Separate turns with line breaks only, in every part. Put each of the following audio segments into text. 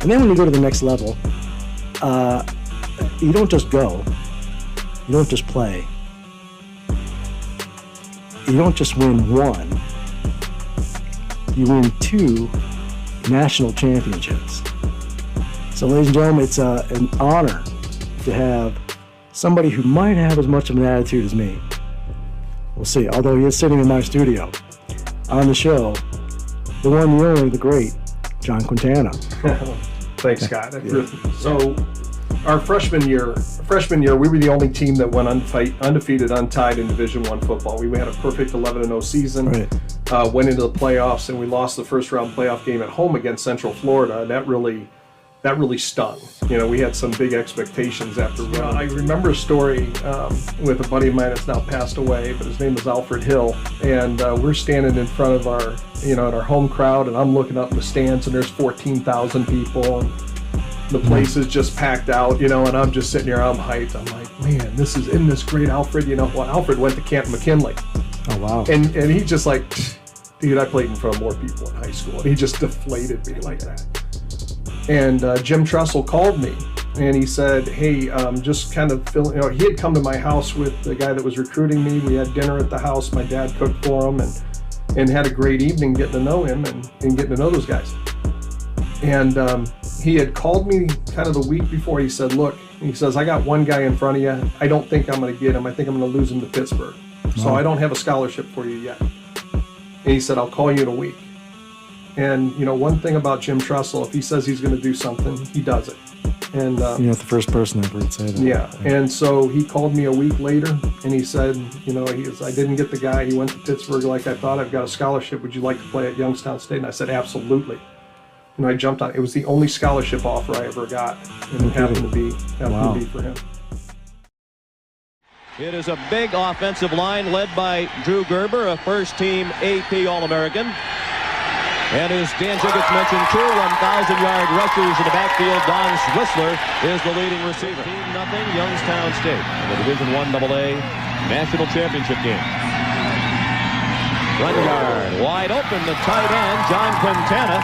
And then when you go to the next level, you don't just go. You don't just play. You don't just win one. You win 2 national championships. So, ladies and gentlemen, it's an honor to have somebody who might have as much of an attitude as me. We'll see. Although he is sitting in my studio on the show, the one, the only, the great John Quintana.
Thanks, Scott.
Yeah.
So, our freshman year, we were the only team that went undefeated, untied in Division I football. We had a perfect 11-0 season,
Right.
went into the playoffs, and we lost the first round playoff game at home against Central Florida. And that really stung. You know, we had some big expectations after. I remember a story with a buddy of mine that's now passed away, but his name was Alfred Hill, and we're standing in front of our, at our home crowd, and I'm looking up in the stands, and there's 14,000 people, and the place is just packed out, and I'm just sitting here, I'm hyped. I'm like, man, isn't this great, Alfred? Well, Alfred went to Camp McKinley.
Oh, wow.
And he's just like, dude, I played in front of more people in high school. And he just deflated me like that. And Jim Trussell called me, and he said, hey, just kind of he had come to my house with the guy that was recruiting me. We had dinner at the house. My dad cooked for him, and had a great evening getting to know him and getting to know those guys. And he had called me kind of the week before. He said, look, he says, I got one guy in front of you. I don't think I'm going to get him. I think I'm going to lose him to Pittsburgh. So I don't have a scholarship for you yet. And he said, I'll call you in a week. And, one thing about Jim Trussell, if he says he's going to do something, he does it. And
You're not the first person I've heard say that.
Yeah. And so he called me a week later, and he said, I didn't get the guy. He went to Pittsburgh like I thought. I've got a scholarship. Would you like to play at Youngstown State? And I said, absolutely. I jumped on it. It was the only scholarship offer I ever got, and it happened to be for him.
It is a big offensive line led by Drew Gerber, a first-team AP All-American. And as Dan Jiggets mentioned, 2 1,000-yard rushers in the backfield. Don Whistler is the leading receiver. 15-0 Youngstown State in the Division I AA National Championship game. Run yard, wide open, the tight end, John Quintana.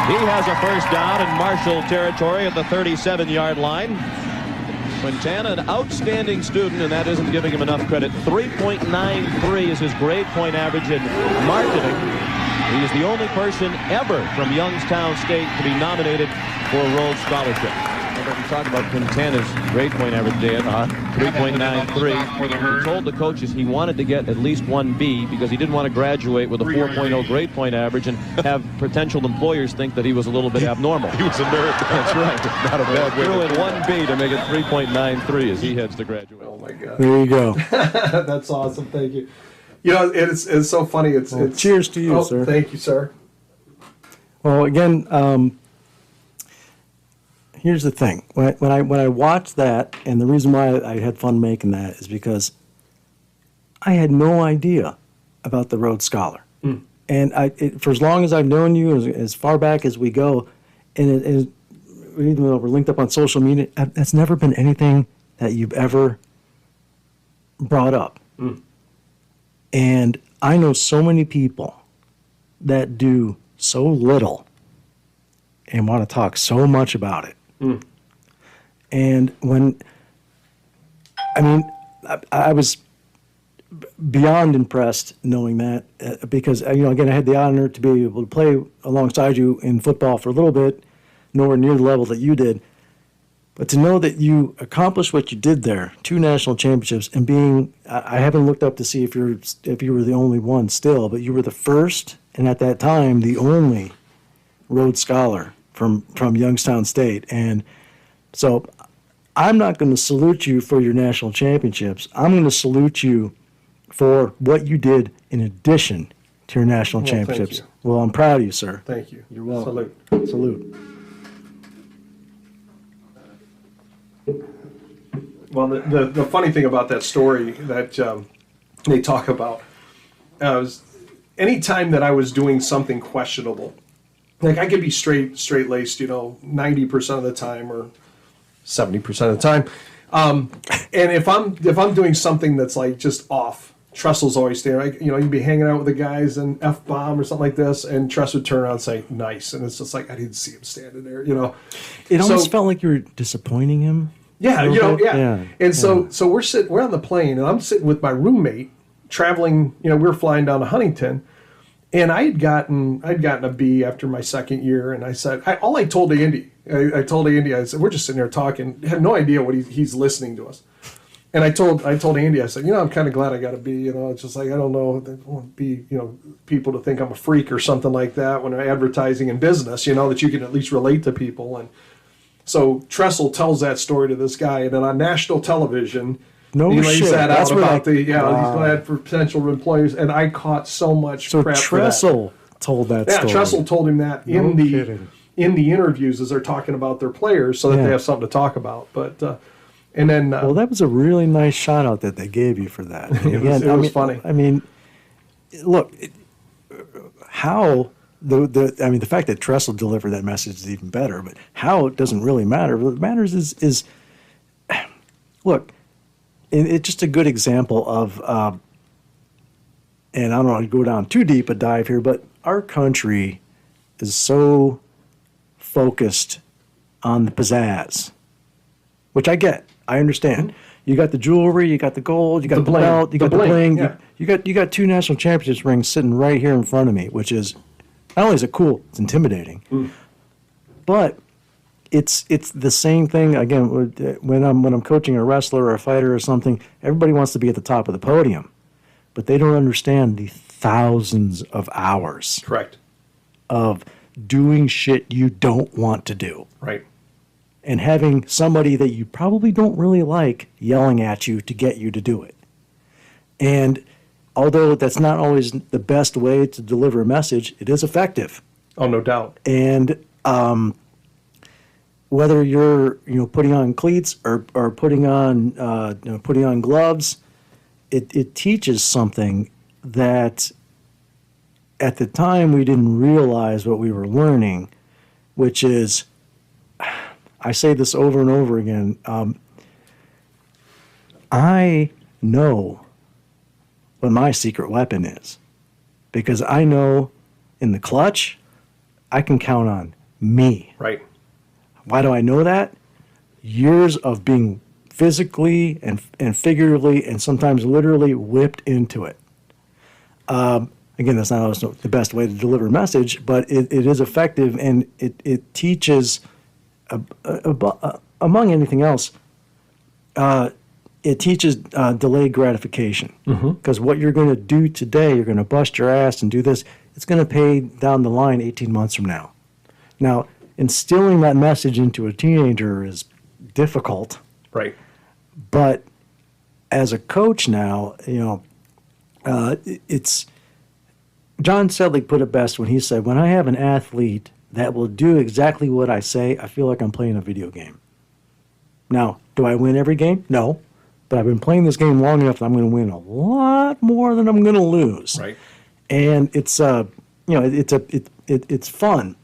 He has a first down in Marshall territory at the 37-yard line. Quintana, an outstanding student, and that isn't giving him enough credit. 3.93 is his grade point average in marketing. He is the only person ever from Youngstown State to be nominated for a Rhodes Scholarship. We talk about Quintana's grade point average, Dan, 3.93. He told the coaches he wanted to get at least one B because he didn't want to graduate with a 4.0 grade point average and have potential employers think that he was a little bit abnormal.
He was a nerd.
That's right.
Not a bad way.
Threw in one B to make it 3.93 as he heads to graduate.
Oh, my God.
There you go.
That's awesome. Thank you. It's so funny. It's
cheers to you, sir.
Thank you, sir.
Well, again, here's the thing. When I watched that, and the reason why I had fun making that is because I had no idea about the Rhodes Scholar. And for as long as I've known you, as far back as we go, and even though we're linked up on social media, that's never been anything that you've ever brought up. And I know so many people that do so little and want to talk so much about it. And I was beyond impressed knowing that because, again, I had the honor to be able to play alongside you in football for a little bit, nowhere near the level that you did. But to know that you accomplished what you did there, 2 national championships, and I haven't looked up to see if you were the only one still, but you were the first, and at that time, the only Rhodes Scholar from Youngstown State. And so I'm not going to salute you for your national championships. I'm going to salute you for what you did in addition to your national championships.
Thank you.
Well, I'm proud of you, sir.
Thank you.
You're welcome.
Salute. Well, the funny thing about that story that they talk about was anytime that I was doing something questionable, like I could be straight-laced, 90% of the time or 70% of the time. And if I'm doing something that's like just off, Trestle's always standing. Like, you'd be hanging out with the guys and F-bomb or something like this, and Tress would turn around and say, "Nice," and it's just like I didn't see him standing there.
It almost felt like you were disappointing him.
Yeah,
Yeah.
And so we're on the plane, and I'm sitting with my roommate traveling. We were flying down to Huntington, and I'd gotten a B after my second year, and I said, I told Andy, I said, we're just sitting there talking, had no idea what he's listening to us. And I told Andy, I said, I'm kind of glad I got a B. It's just like, I don't know, I want be, people to think I'm a freak or something like that when I'm advertising in business, that you can at least relate to people. And so Tressel tells that story to this guy, and then on national television,
he lays
that
That's
out about he's
wow.
glad for potential employers. And I caught so much crap
Tressel told that story.
Yeah, Tressel told him that in the interviews as they're talking about their players, so that they have something to talk about. But and then
that was a really nice shout out that they gave you for that.
It was funny.
I mean, look, how the fact that Tressel delivered that message is even better. But how it doesn't really matter. What matters is look, it's just a good example of. And I don't want to go down too deep a dive here, but our country is so focused on the pizzazz, which I get. I understand. You got the jewelry, you got the gold, you got the belt, you got the bling.
Yeah.
You got 2 national championships rings sitting right here in front of me, which is not only is it cool, it's intimidating, but it's the same thing. Again, when I'm coaching a wrestler or a fighter or something, everybody wants to be at the top of the podium, but they don't understand the thousands of hours
correct
of doing shit you don't want to do.
Right.
And having somebody that you probably don't really like yelling at you to get you to do it. And although that's not always the best way to deliver a message, it is effective.
Oh, no doubt.
And whether you're putting on cleats or putting on gloves, it teaches something that at the time we didn't realize what we were learning, which is, I say this over and over again, I know what my secret weapon is, because I know in the clutch, I can count on me.
Right.
Why do I know that? Years of being physically and figuratively and sometimes literally whipped into it. Again, that's not always the best way to deliver a message, but it is effective, and it teaches, among anything else, it teaches delayed gratification. Because what you're going to do today, you're going to bust your ass and do this, it's going to pay down the line 18 months from now. Now, instilling that message into a teenager is difficult.
Right.
But as a coach now, it's John Sedlick put it best when he said, when I have an athlete that will do exactly what I say, I feel like I'm playing a video game. Now, do I win every game? No. But I've been playing this game long enough that I'm going to win a lot more than I'm going to lose.
Right.
And it's it's fun.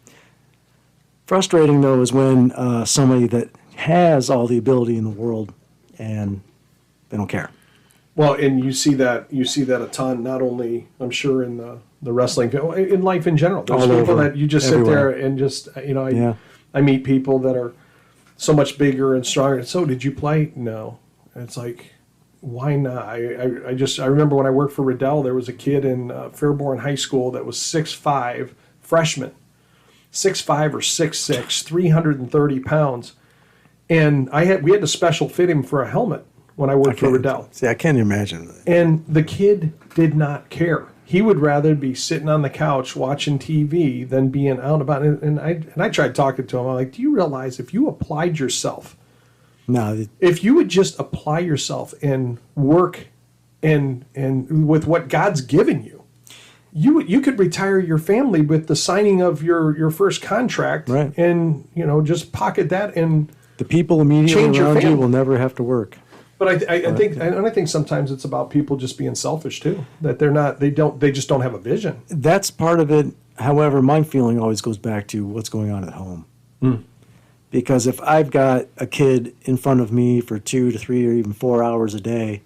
Frustrating though is when somebody that has all the ability in the world and they don't care.
Well, and you see that a ton, not only I'm sure in the wrestling, in life in general. There's
All
people
over,
that you just
everywhere.
sit there and just I meet people that are so much bigger and stronger. So did you play? No. And it's like, why not? I remember when I worked for Riddell, there was a kid in Fairborn High School that was 6'5", freshman, 6'5" or 6'6", 330 pounds, and we had to special fit him for a helmet when I worked for Riddell.
See, I can't imagine that.
And the kid did not care. He would rather be sitting on the couch watching TV than being out about it. And I tried talking to him. I'm like, do you realize if you applied yourself, if you would just apply yourself and work and with what God's given you, you could retire your family with the signing of your first contract,
right,
and just pocket that, and
the people immediately around you will never have to work.
But I think sometimes it's about people just being selfish too. That they just don't have a vision.
That's part of it. However, my feeling always goes back to what's going on at home. Because if I've got a kid in front of me for 2 to 3 or even 4 hours a day,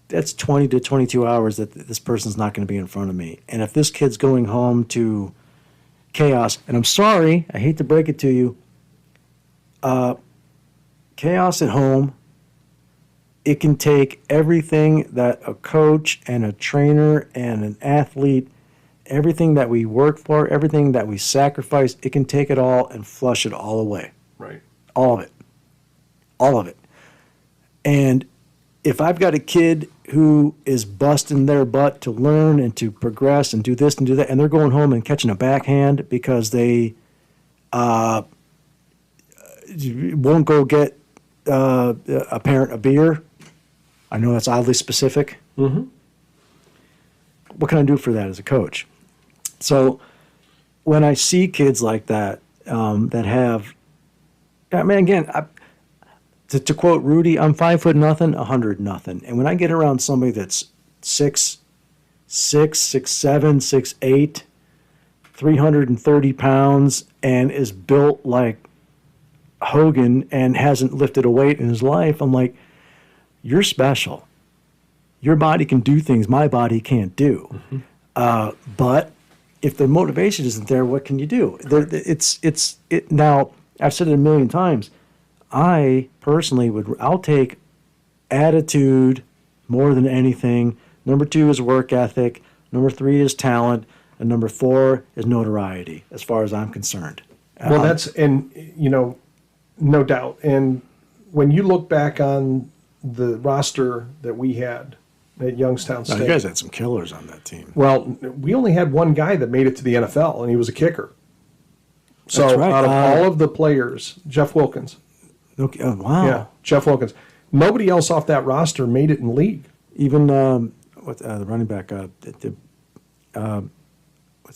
that's 20 to 22 hours that this person's not going to be in front of me. And if this kid's going home to chaos, and I'm sorry, I hate to break it to you, chaos at home, it can take everything that a coach and a trainer and an athlete, everything that we work for, everything that we sacrifice, it can take it all and flush it all away.
Right.
All of it. All of it. And if I've got a kid who is busting their butt to learn and to progress and do this and do that, and they're going home and catching a backhand because they won't go get a parent a beer, I know that's oddly specific.
Mm-hmm.
What can I do for that as a coach? So when I see kids like that, that have, I mean, again, to quote Rudy, I'm 5'0" nothing, 100 nothing. And when I get around somebody that's 6'6", 6'7", 6'8", 330 pounds, and is built like Hogan and hasn't lifted a weight in his life, I'm like, you're special. Your body can do things my body can't do. Mm-hmm. But if the motivation isn't there, what can you do? Now, I've said it a million times. I personally I'll take attitude more than anything. Number 2 is work ethic. Number 3 is talent. And number 4 is notoriety, as far as I'm concerned.
Well, no doubt. And when you look back on the roster that we had at Youngstown State.
You guys had some killers on that team.
Well, we only had one guy that made it to the NFL, and he was a kicker. So
That's right.
Out of all of the players, Jeff Wilkins.
Okay. Oh, wow.
Yeah, Jeff Wilkins. Nobody else off that roster made it in the league.
Even the running back, what's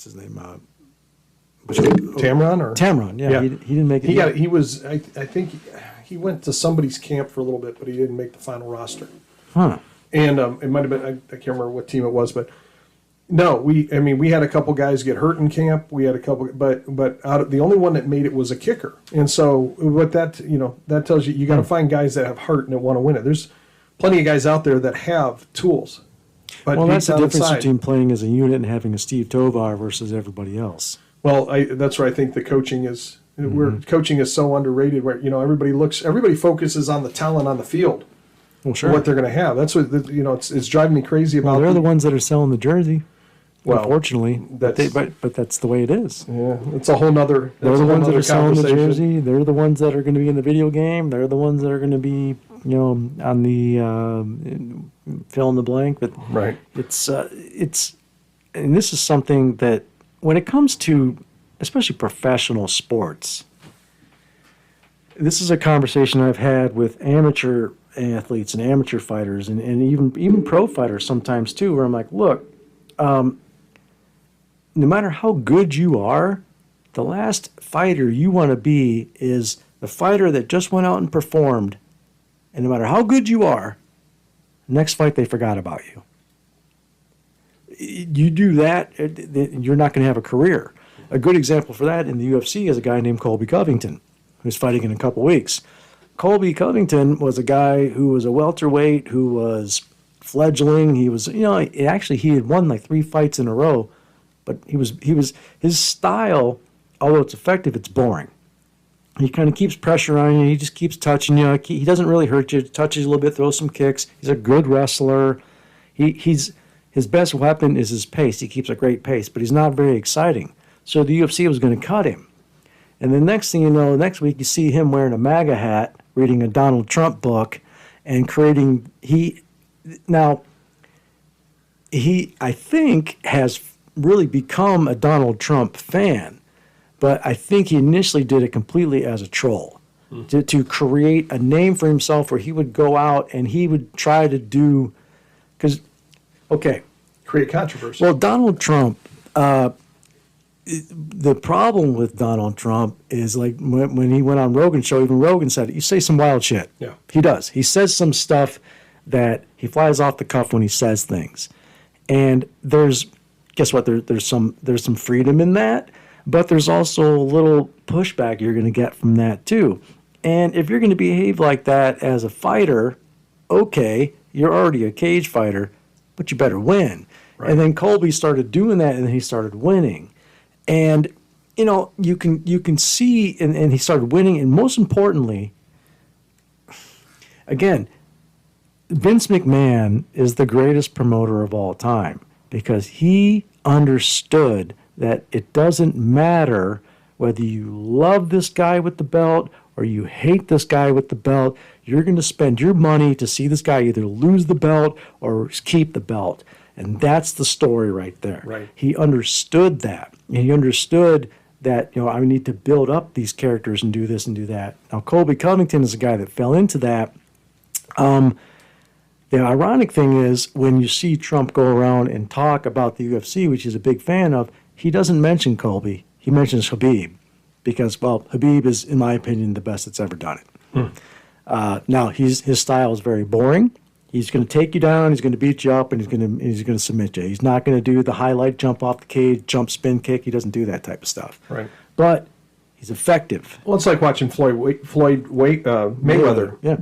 his name?
Tamron or
Tamron. Yeah, he didn't make it.
He was. I think he went to somebody's camp for a little bit, but he didn't make the final roster.
Huh.
And it might have been. I can't remember what team it was, but no, we had a couple guys get hurt in camp. We had a couple, but the only one that made it was a kicker. And so what that tells you got to find guys that have heart and that want to win it. There's plenty of guys out there that have tools. But
that's the difference between playing as a unit and having a Steve Tovar versus everybody else.
Well, that's where I think the coaching is. Where coaching is so underrated. Where everybody focuses on the talent on the field.
Well, sure.
What they're going to have. That's what it's driving me crazy about.
Well, they're the ones that are selling the jersey.
Well,
unfortunately, but that's the way it is.
Yeah, it's a whole nother.
They're the ones that are selling the jersey. They're the ones that are going to be in the video game. They're the ones that are going to be, on the fill in the blank. But
right,
it's and this is something that when it comes to especially professional sports, this is a conversation I've had with amateur athletes and amateur fighters and even pro fighters sometimes too, where I'm like, look. No matter how good you are, the last fighter you want to be is the fighter that just went out and performed. And no matter how good you are, next fight they forgot about you. You do that, you're not going to have a career. A good example for that in the UFC is a guy named Colby Covington, who's fighting in a couple weeks. Colby Covington was a guy who was a welterweight, who was fledgling. He was, he had won like 3 fights in a row. But his style, although it's effective, it's boring. He kind of keeps pressure on you. He just keeps touching you. He doesn't really hurt you. Touches a little bit, throws some kicks. He's a good wrestler. His best weapon is his pace. He keeps a great pace, but he's not very exciting. So the UFC was going to cut him. And the next thing you know, next week you see him wearing a MAGA hat, reading a Donald Trump book, and creating. He, I think, has really become a Donald Trump fan, but I think he initially did it completely as a troll to create a name for himself where he would go out and he would try to do,
create controversy.
Well, Donald Trump, the problem with Donald Trump is like when he went on Rogan's show, even Rogan said, you say some wild shit.
Yeah.
He does. He says some stuff that he flies off the cuff when he says things. And guess what? There's some freedom in that, but there's also a little pushback you're going to get from that too. And if you're going to behave like that as a fighter, okay, you're already a cage fighter, but you better win.
Right.
And then Colby started doing that, and he started winning. And, you can see, and he started winning, and most importantly, again, Vince McMahon is the greatest promoter of all time because he understood that it doesn't matter whether you love this guy with the belt or you hate this guy with the belt. You're going to spend your money to see this guy either lose the belt or keep the belt. And that's the story right there.
Right.
He understood that. And he understood that, I need to build up these characters and do this and do that. Now, Colby Covington is a guy that fell into that. The ironic thing is when you see Trump go around and talk about the UFC, which he's a big fan of, he doesn't mention Colby. He mentions Khabib because, well, Khabib is, in my opinion, the best that's ever done it. Now, his style is very boring. He's going to take you down, he's going to beat you up, and he's going to submit you. He's not going to do the highlight jump off the cage, jump spin kick. He doesn't do that type of stuff.
Right.
But he's effective.
Well, it's like watching Mayweather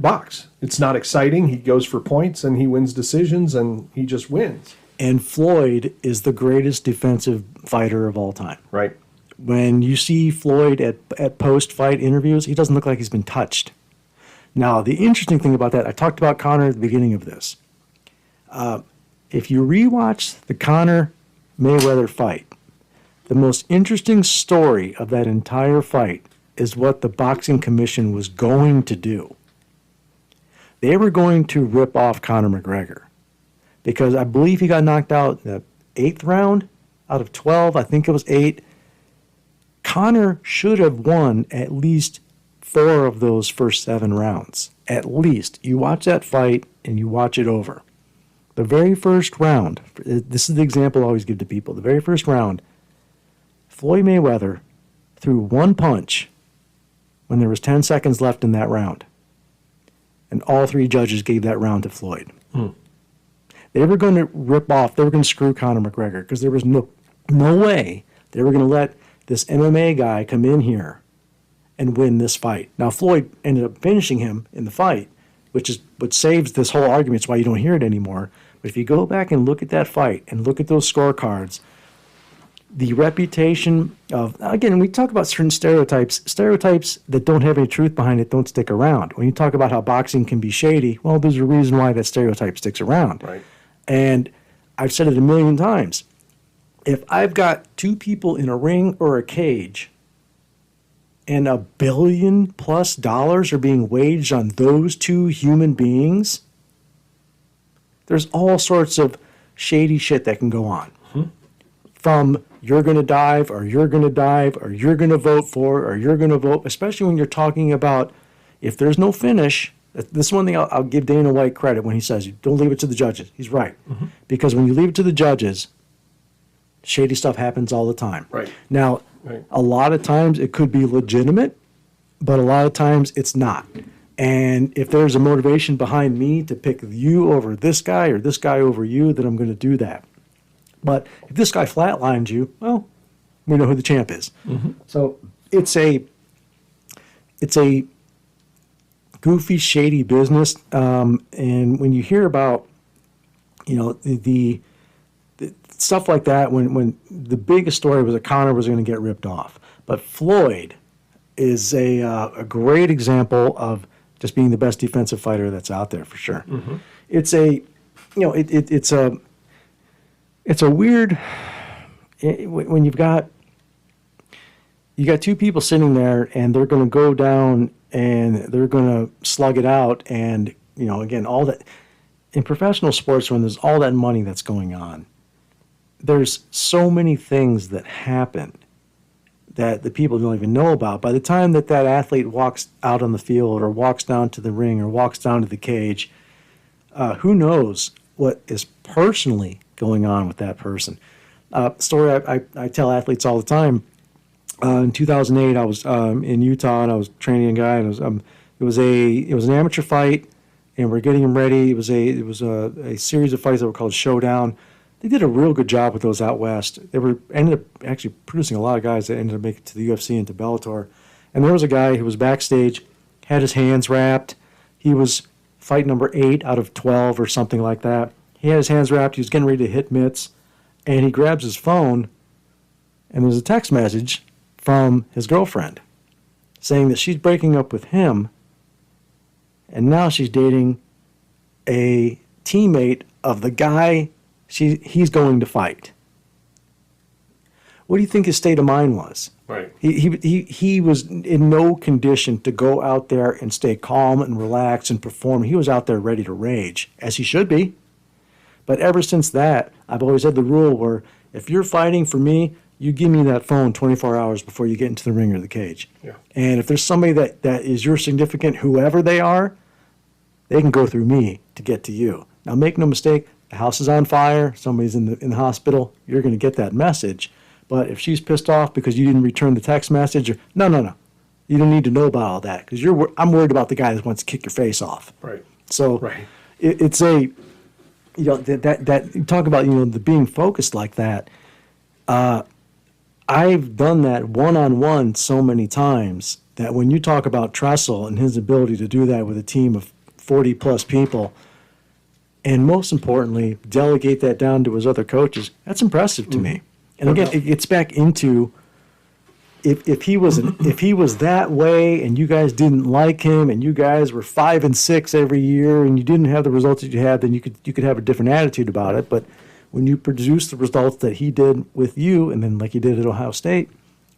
box. It's not exciting. He goes for points and he wins decisions and he just wins.
And Floyd is the greatest defensive fighter of all time.
Right.
When you see Floyd at post-fight interviews, he doesn't look like he's been touched. Now, the interesting thing about that, I talked about Conor at the beginning of this. If you rewatch the Conor-Mayweather fight, the most interesting story of that entire fight is what the Boxing Commission was going to do. They were going to rip off Conor McGregor because I believe he got knocked out in the 8th round out of 12. I think it was 8. Conor should have won at least 4 of those first 7 rounds. At least. You watch that fight and you watch it over. The very first round, this is the example I always give to people. The very first round, Floyd Mayweather threw one punch when there was 10 seconds left in that round. And all 3 judges gave that round to Floyd. They were going to rip off, they were going to screw Conor McGregor because there was no way they were going to let this MMA guy come in here and win this fight. Now, Floyd ended up finishing him in the fight, which is what saves this whole argument. It's why you don't hear it anymore. But if you go back and look at that fight and look at those scorecards, the reputation of, again, we talk about certain stereotypes that don't have any truth behind it don't stick around. When you talk about how boxing can be shady, well, there's a reason why that stereotype sticks around.
Right.
And I've said it a million times. If I've got 2 people in a ring or a cage and $1 billion+ are being waged on those 2 human beings, there's all sorts of shady shit that can go on. From you're going to dive, or you're going to dive, or you're going to vote for, or you're going to vote, especially when you're talking about if there's no finish. This is one thing I'll give Dana White credit when he says, don't leave it to the judges. He's right. Because when you leave it to the judges, shady stuff happens all the time.
Right.
Now, a lot of times it could be legitimate, but a lot of times it's not. And if there's a motivation behind me to pick you over this guy or this guy over you, then I'm going to do that. But if this guy flatlines you, well, we know who the champ is. So it's a goofy, shady business. And when you hear about, the stuff like that, when the biggest story was that Conor was going to get ripped off. But Floyd is a great example of just being the best defensive fighter that's out there for sure. It's a, it's a weird, when you got 2 people sitting there and they're going to go down and they're going to slug it out. And, again, all that in professional sports, when there's all that money that's going on, there's so many things that happen that the people don't even know about. By the time that athlete walks out on the field or walks down to the ring or walks down to the cage, who knows what is personally going on with that person. Story I tell athletes all the time. In 2008, I was in Utah and I was training a guy, and it was an amateur fight, and we're getting him ready. It was a series of fights that were called Showdown. They did a real good job with those out west. They ended up actually producing a lot of guys that ended up making it to the UFC and to Bellator. And there was a guy who was backstage, had his hands wrapped. He was fight number 8 out of 12 or something like that. He had his hands wrapped. He was getting ready to hit mitts, and he grabs his phone, and there's a text message from his girlfriend saying that she's breaking up with him, and now she's dating a teammate of the guy he's going to fight. What do you think his state of mind was?
Right.
He was in no condition to go out there and stay calm and relax and perform. He was out there ready to rage, as he should be. But ever since that, I've always had the rule where if you're fighting for me, you give me that phone 24 hours before you get into the ring or the cage.
Yeah.
And if there's somebody that is your significant, whoever they are, they can go through me to get to you. Now, make no mistake, the house is on fire, somebody's in the hospital, you're going to get that message. But if she's pissed off because you didn't return the text message, or no. You don't need to know about all that because I'm worried about the guy that wants to kick your face off.
Right.
So
Right.
It's a, you know, that you talk about, you know, the being focused like that. I've done that one-on-one so many times that when you talk about Tressel and his ability to do that with a team of 40-plus people, and most importantly, delegate that down to his other coaches, that's impressive to me. And again, it gets back into if he was that way and you guys didn't like him and you guys were 5-6 every year and you didn't have the results that you had, then you could have a different attitude about it. But when you produce the results that he did with you and then like he did at Ohio State,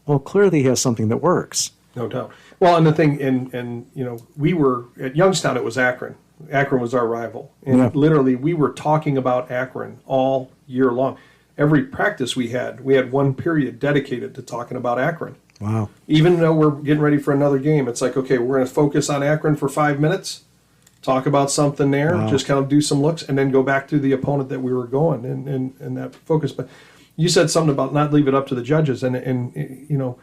well, clearly he has something that works.
No doubt. Well, and the thing, and you know, we were at Youngstown. It was Akron. Akron was our rival, and literally we were talking about Akron all year long. Every practice we had one period dedicated to talking about Akron.
Wow.
Even though we're getting ready for another game, it's like, okay, we're going to focus on Akron for 5 minutes, talk about something there, just kind of do some looks, and then go back to the opponent that we were going and that focus. But you said something about not leave it up to the judges, and you know,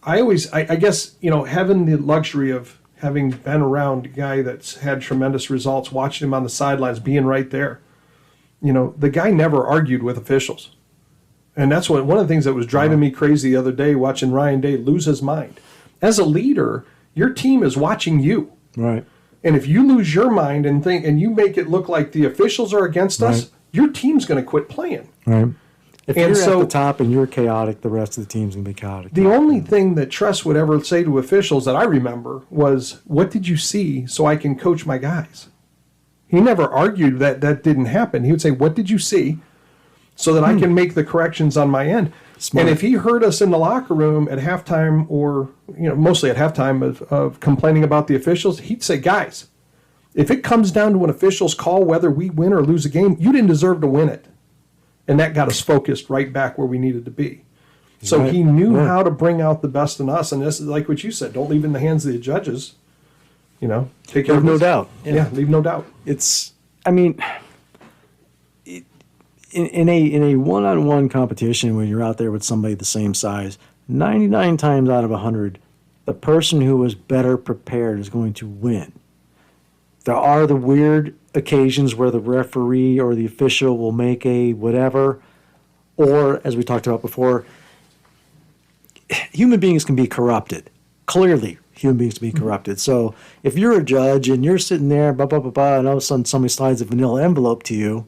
I guess, you know, having the luxury of having been around a guy that's had tremendous results, watching him on the sidelines, being right there, you know, the guy never argued with officials. And that's one of the things that was driving me crazy the other day, watching Ryan Day lose his mind. As a leader, your team is watching you.
Right.
And if you lose your mind and you make it look like the officials are against us, your team's going to quit playing.
Right. If
And
you're
so-
at the top and you're chaotic, the rest of the team's going to be chaotic.
The only thing that Tress would ever say to officials that I remember was, "What did you see so I can coach my guys?" He never argued that didn't happen. He would say, "What did you see so that I can make the corrections on my end?"
Smart.
And if he heard us in the locker room at halftime, or you know, mostly at halftime of complaining about the officials, he'd say, "Guys, if it comes down to an official's call whether we win or lose a game, you didn't deserve to win it." And that got us focused right back where we needed to be. So
Right.
he knew
Yeah.
how to bring out the best in us. And this is like what you said, don't leave it in the hands of the judges. You know, take care
Leave
of
no
this.
doubt.
Yeah, leave no doubt.
It's, I mean, in a one-on-one competition when you're out there with somebody the same size, 99 times out of 100, the person who was better prepared is going to win. There are the weird occasions where the referee or the official will make a whatever, or as we talked about before, human beings can be corrupted. Clearly, human beings can be corrupted. So if you're a judge and you're sitting there, blah, blah, blah, blah, and all of a sudden somebody slides a vanilla envelope to you,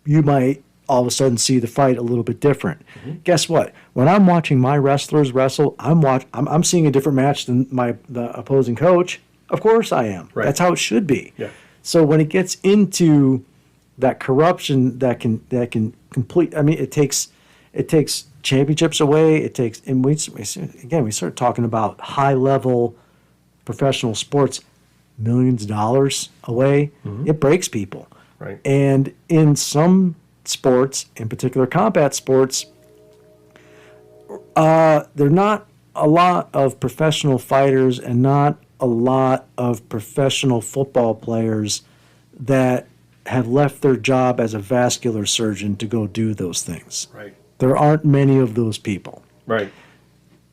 you might all of a sudden see the fight a little bit different. Guess what? When I'm watching my wrestlers wrestle, I'm seeing a different match than the opposing coach. Of course I am.
Right.
That's how it should be.
Yeah.
So when it gets into that corruption that can complete, I mean, it takes championships away. It takes, and we start talking about high level professional sports, millions of dollars away. It breaks people.
Right.
And in some sports, in particular combat sports, there are not a lot of professional fighters and not a lot of professional football players that have left their job as a vascular surgeon to go do those things.
Right.
There aren't many of those people.
Right.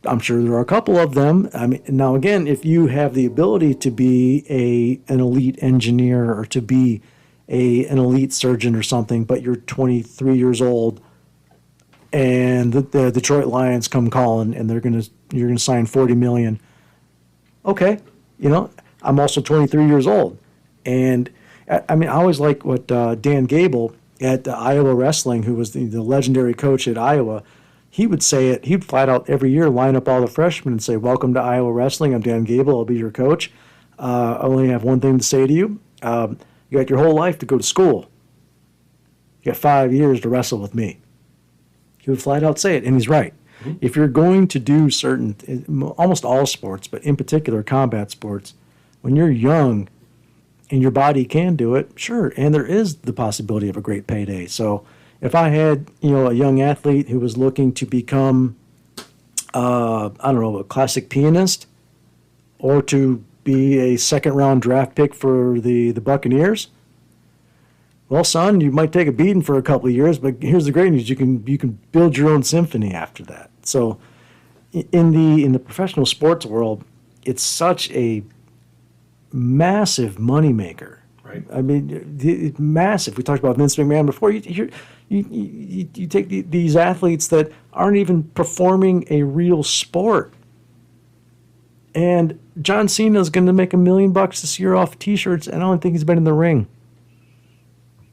I'm sure there are a couple of them. I mean, now again, if you have the ability to be an elite engineer or to be an elite surgeon or something, but you're 23 years old and the Detroit Lions come calling and you're gonna sign $40 million. Okay, you know, I'm also 23 years old. And I mean, I always like what Dan Gable at Iowa Wrestling, who was the legendary coach at Iowa, he would say it. He'd flat out every year line up all the freshmen and say, "Welcome to Iowa Wrestling. I'm Dan Gable. I'll be your coach. I only have one thing to say to you. You got your whole life to go to school. You got 5 years to wrestle with me." He would flat out say it, and he's right. Mm-hmm. If you're going to do almost all sports, but in particular combat sports, when you're young and your body can do it, sure, and there is the possibility of a great payday. So if I had, a young athlete who was looking to become, I don't know, a classic pianist, or to be a second-round draft pick for the Buccaneers, well, son, you might take a beating for a couple of years, but here's the great news: you can build your own symphony after that. So, in the professional sports world, it's such a massive moneymaker.
Right.
I mean, it's massive. We talked about Vince McMahon before. You take these athletes that aren't even performing a real sport, and John Cena is going to make $1 million this year off T-shirts, and I don't think he's been in the ring.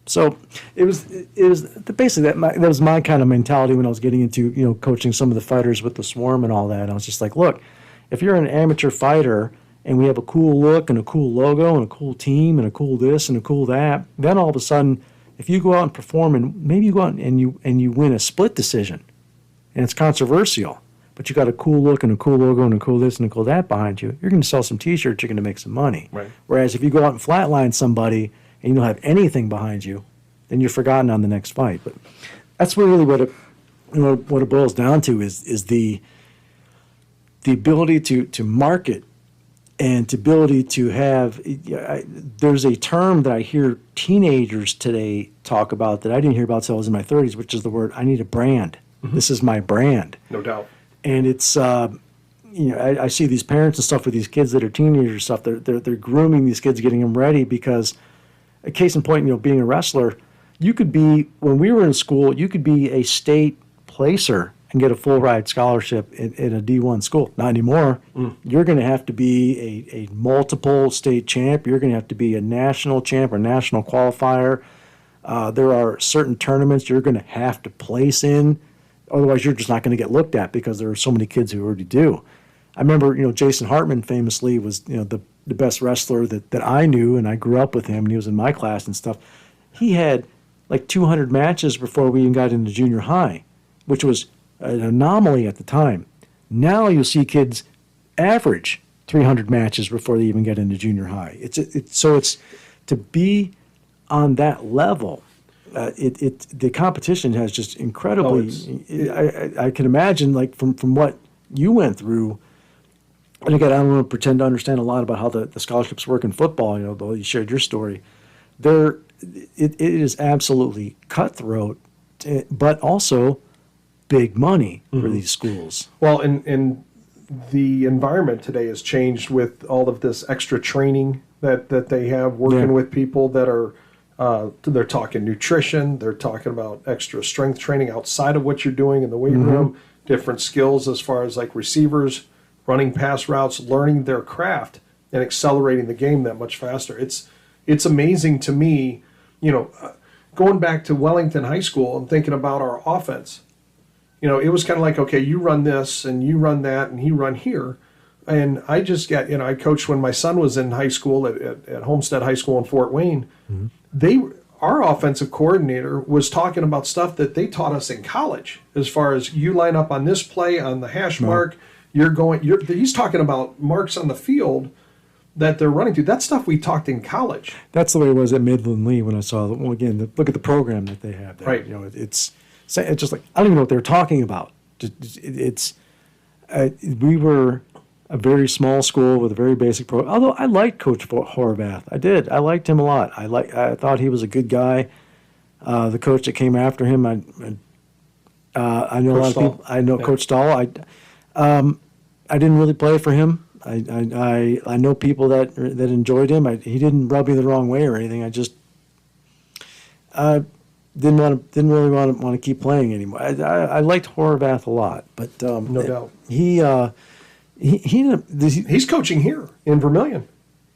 So it was basically that was my kind of mentality when I was getting into coaching some of the fighters with the Swarm and all that. I was just like, look, if you're an amateur fighter and we have a cool look and a cool logo and a cool team and a cool this and a cool that, then all of a sudden, if you go out and perform and maybe you go out and you win a split decision, and it's controversial, but you got a cool look and a cool logo and a cool this and a cool that behind you, you're going to sell some T-shirts, you're going to make some money.
Right.
Whereas if you go out and flatline somebody and you don't have anything behind you, then you're forgotten on the next fight. But that's really what it boils down to is the ability to market and the ability to have. There's a term that I hear teenagers today talk about that I didn't hear about until I was in my 30s, which is the word, I need a brand. Mm-hmm. This is my brand.
No doubt.
And it's I see these parents and stuff with these kids that are teenagers and stuff. They're grooming these kids, getting them ready because, a case in point, being a wrestler, you could be, when we were in school, you could be a state placer and get a full ride scholarship in a D1 school. Not anymore. You're going to have to be a multiple state champ. You're going to have to be a national champ or national qualifier. There are certain tournaments you're going to have to place in. Otherwise, you're just not going to get looked at because there are so many kids who already do. I remember, Jason Hartman famously was, the best wrestler that I knew, and I grew up with him, and he was in my class and stuff. He had like 200 matches before we even got into junior high, which was an anomaly at the time. Now you'll see kids average 300 matches before they even get into junior high. It's to be on that level. The competition has just incredibly. I can imagine, like from what you went through. And again, I don't want to pretend to understand a lot about how the scholarships work in football. Though you shared your story, it is absolutely cutthroat, but also big money for these schools.
Well, and the environment today has changed with all of this extra training that they have working with people that are. They're talking nutrition. They're talking about extra strength training outside of what you're doing in the weight room. Different skills as far as like receivers, running pass routes, learning their craft, and accelerating the game that much faster. It's amazing to me, going back to Wellington High School and thinking about our offense. It was kind of like, okay, you run this and you run that and he run here. And I just got, I coached when my son was in high school at Homestead High School in Fort Wayne. Our offensive coordinator was talking about stuff that they taught us in college, as far as you line up on this play on the hash mark. He's talking about marks on the field that they're running through. That stuff we talked in college.
That's the way it was at Midland Lee when I saw them. Well, again, look at the program that they have there.
Right.
It's just like, I don't even know what they're talking about. We were a very small school with a very basic program. Although I liked Coach Horvath. I did. I liked him a lot. I thought he was a good guy. The coach that came after him, I know a lot of people. I know Coach Stahl. I didn't really play for him. I know people that enjoyed him. He didn't rub me the wrong way or anything. I just didn't really want to keep playing anymore. I liked Horvath a lot, but
No doubt.
He's
He's coaching here in Vermillion.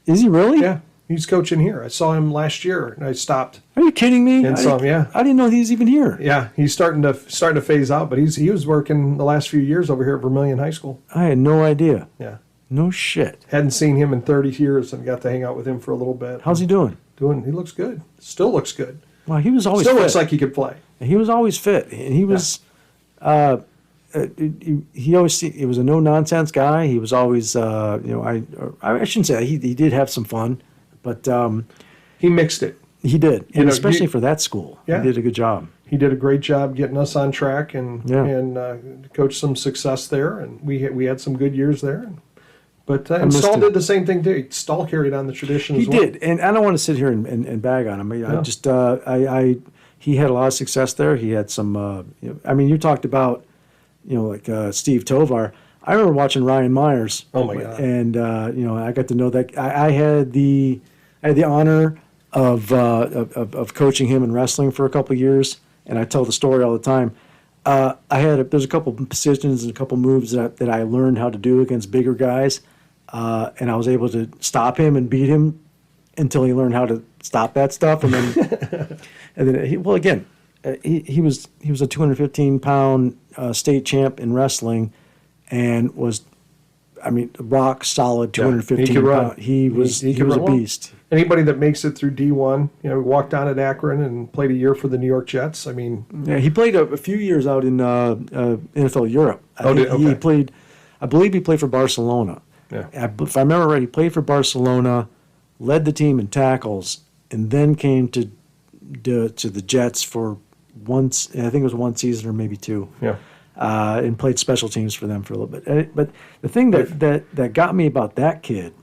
Is he really?
Yeah. He's coaching here. I saw him last year, and I stopped.
Are you kidding me?
And so, yeah.
I didn't know he was even here.
Yeah, he's starting to phase out, but he was working the last few years over here at Vermilion High School.
I had no idea.
Yeah.
No shit.
Hadn't seen him in 30 years and got to hang out with him for a little bit.
How's he doing?
He looks good. Still looks good.
Well, he was always
Still
fit.
looks like he could play.
He was always fit. And he was, he was a no nonsense guy. He was always, I shouldn't say that. He did have some fun, but
He mixed it.
he did, and
know,
especially for that school,
Yeah.
he did a good job.
He did a great job getting us on track and
Yeah.
coached some success there, and we had some good years there. But and
missed
Stahl
him.
did the same thing too. Stahl carried on the tradition.
He
as well.
did, and I don't want to sit here and bag on him. I just, he had a lot of success there. He had some, you talked about, like Steve Tovar. I remember watching Ryan Myers.
Oh my God!
And I got to know that I had the honor of coaching him in wrestling for a couple of years, and I tell the story all the time. There's a couple positions and a couple moves that I learned how to do against bigger guys, and I was able to stop him and beat him until he learned how to stop that stuff, and then he was a 215-pound state champ in wrestling, and was, rock solid 215
he could run.
pound. He was a
run well.
beast.
Anybody that makes it through D1, walked on at Akron and played a year for the New York Jets.
Yeah, he played a few years out in NFL Europe. I believe he played for Barcelona.
Yeah.
If I remember right, he played for Barcelona, led the team in tackles, and then came to the Jets for once. I think it was one season or maybe two.
Yeah.
And played special teams for them for a little bit. But the thing that got me about that kid,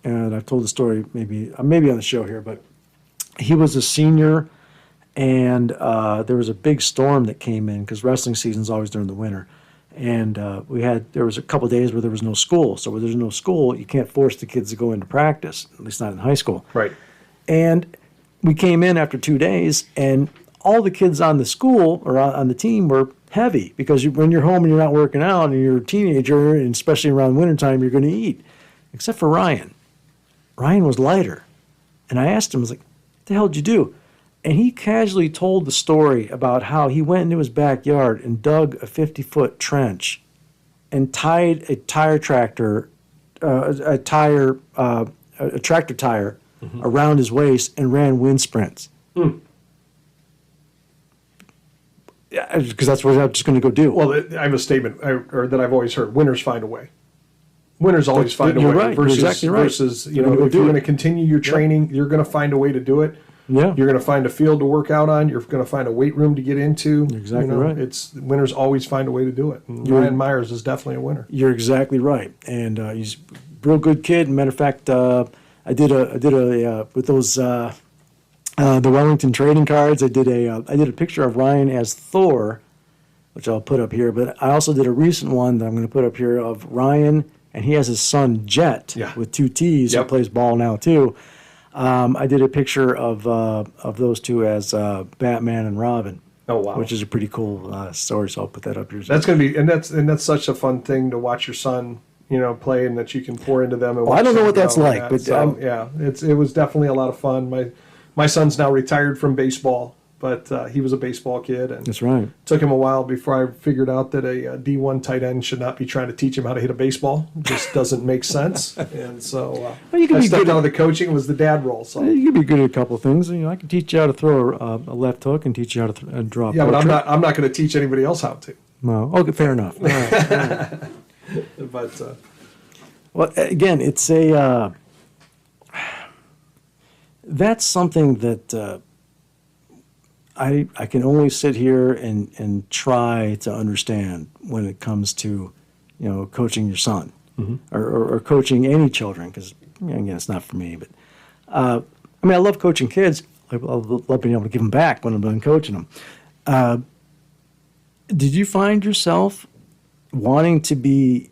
and I've told the story maybe on the show here, but he was a senior, and there was a big storm that came in because wrestling season's always during the winter. And there was a couple of days where there was no school. So where there's no school, you can't force the kids to go into practice, at least not in high school.
Right.
And we came in after 2 days, and all the kids on the school or on the team were heavy because when you're home and you're not working out and you're a teenager, and especially around wintertime, you're going to eat. Except for Ryan. Ryan was lighter. And I asked him, I was like, what the hell did you do? And he casually told the story about how he went into his backyard and dug a 50-foot trench and tied a tractor tire around his waist and ran wind sprints. Yeah, because that's what I'm just going to go do.
Well, I have a statement that I've always heard: winners find a way. Winners always find a way.
Right.
Versus,
you're exactly right.
Versus, if you're going to continue your training, you're going to find a way to do it.
Yeah.
You're going to find a field to work out on. You're going to find a weight room to get into.
You're exactly right.
It's winners always find a way to do it. And Ryan Myers is definitely a winner.
You're exactly right, and he's a real good kid. Matter of fact, I did a with those the Wellington trading cards. I did a picture of Ryan as Thor, which I'll put up here. But I also did a recent one that I'm going to put up here of Ryan, and he has his son Jet with 2 T's who plays ball now too. I did a picture of those two as Batman and Robin.
Oh wow!
Which is a pretty cool story. So I'll put that up here.
That's going to be, and that's such a fun thing to watch your son, play, and that you can pour into them. And
I don't know what that's like,
that.
but
so, it was definitely a lot of fun. My son's now retired from baseball, but he was a baseball kid, and
that's right.
It took him a while before I figured out that a D1 tight end should not be trying to teach him how to hit a baseball. It just doesn't make sense. And so I stepped out of the coaching. It was the dad role. So
you can be good at a couple of things. I can teach you how to throw a left hook and teach you how to draw.
Yeah, but I'm not going to teach anybody else how to.
No, okay, fair enough. All right.
But
well, again, it's that's something that I can only sit here and try to understand when it comes to, coaching your son or coaching any children, because again, it's not for me. But I love coaching kids. I love being able to give them back when I'm done coaching them. Did you find yourself wanting to be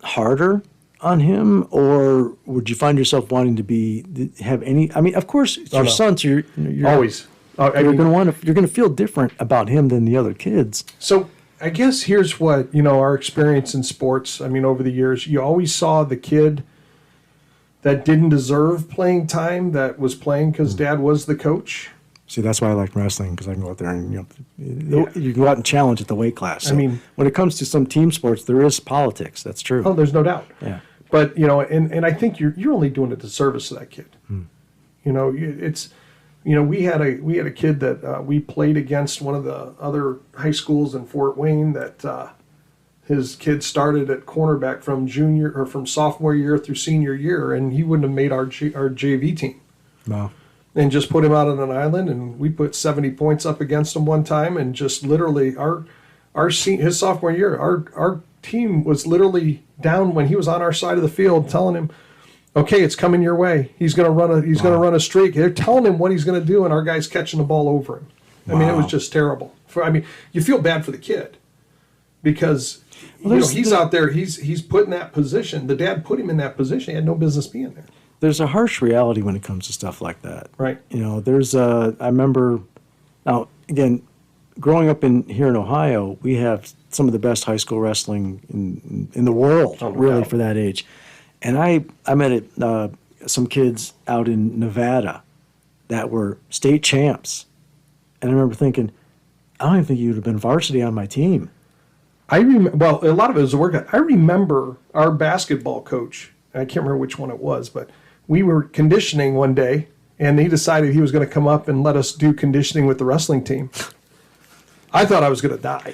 harder on him, or would you find yourself wanting to have any? Of course, it's your son, so you're
always.
You're going to feel different about him than the other kids.
So I guess here's what our experience in sports. Over the years, you always saw the kid that didn't deserve playing time that was playing because Dad was the coach.
See, that's why I like wrestling, because I can go out there and you can go out and challenge at the weight class. So
I mean,
when it comes to some team sports, there is politics. That's true.
Oh, there's no doubt.
Yeah.
But and I think you're only doing it to service to that kid. It's we had a kid that we played against, one of the other high schools in Fort Wayne, that his kid started at cornerback from sophomore year through senior year, and he wouldn't have made our JV team.
Wow.
And just put him out on an island, and we put 70 points up against him one time, and just literally his sophomore year, our team was literally down when he was on our side of the field, telling him, "Okay, it's coming your way. He's going to run a streak." They're telling him what he's going to do, and our guy's catching the ball over him. I mean, it was just terrible. You feel bad for the kid because he's out there. He's put in that position. The dad put him in that position. He had no business being there.
There's a harsh reality when it comes to stuff like that.
Right.
I remember, now, again, growing up here in Ohio, we have some of the best high school wrestling in the world, really, for that age. And I met some kids out in Nevada that were state champs. And I remember thinking, I don't even think you would have been varsity on my team.
A lot of it was a workout. I remember our basketball coach, I can't remember which one it was, but we were conditioning one day, and he decided he was going to come up and let us do conditioning with the wrestling team. I thought I was going to die.